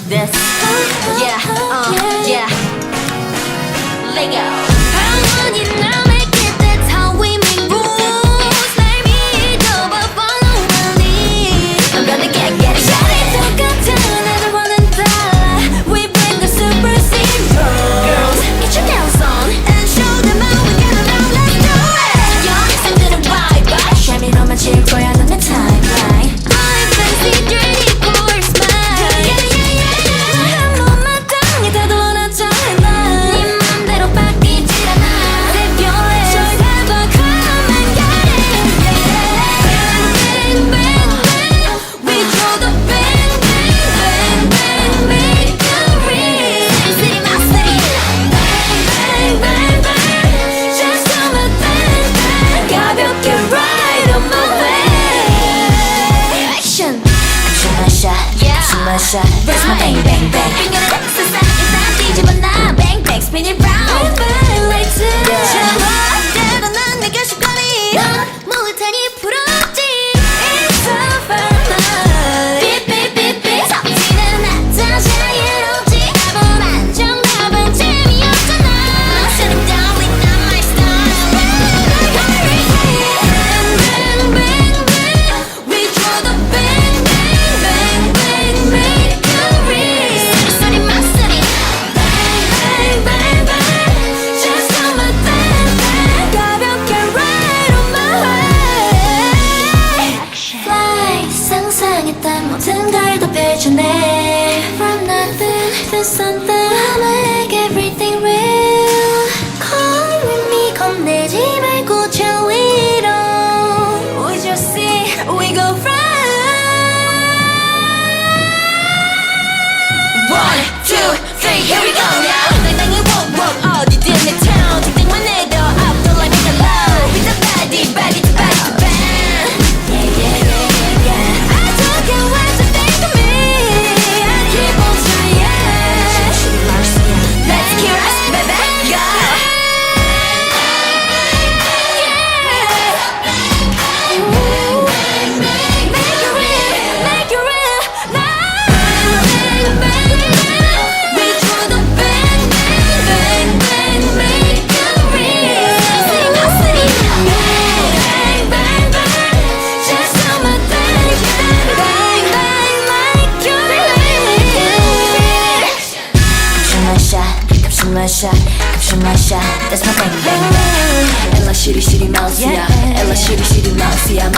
this. Yeah, yeah. Let go. harmony now make it, that's how we make rules. 날 믿어 but follow my lead. I'm gonna get it. 똑같은 애들과는 달라. We bring the super zero. Girls, get your nails on. And show them how we get around. Let's do it. 여학생들은 bye bye. 샤미로만 칠 거야 너네 timeline. I'm fancy dirty cool smile. 한 번만 땅에 되돌아져 해봐. 네 맘대로 바뀌질 않아. 대표해 절 해봐. Come and get it. Bang bang bang. We draw the bang bang bang bang. Make a ring. City my city. Bang bang bang. Just come and bang bang. 가볍게 ride on my way. Action. Shoot my shot. Yeah. Shoot my shot. That's my bang bang bang. 빙결을 exercise 다 뒤집어 놔. Bang bang spin it round. Bang like 때로 난 내게 습관이. 모을 테니 풀었지. It's over now. Beep beep beep beep. 섭지는 않자 자유롭지. 답은 정답은 재미없잖아. Shut it down with not my style. Bang bang bang bang. We draw the bang bang bang bang. Make a ring. City my city. Bang bang bang. Just come and bang bang. 가볍게 ride on my way. Fly 상상했던 모든 걸 다 펼쳐내. From nothing to something. I'ma make everything real. Come with me 겁내지 말고 저 위로. We just see we go fly. 1, 2, 3, here we go now. 당당히 walk walk 어디든 내 town. 직등만 내도 up the line make it low. With the body body to body to bang. Yeah yeah yeah yeah yeah. I don't care what you think of me. I keep on trying. Let's KIIRAS, baby, go. Make it real, make it real now. Bang bang bang. We draw the bang bang bang bang. Make it real. City my city. Bang bang bang. Just come and bang bang bang. Make it real. Shoot my shot, shoot my shot, shoot my shot. That's my bang bang bang. Ella shitty shitty mouse, yeah. Ella shitty shitty mouse, yeah.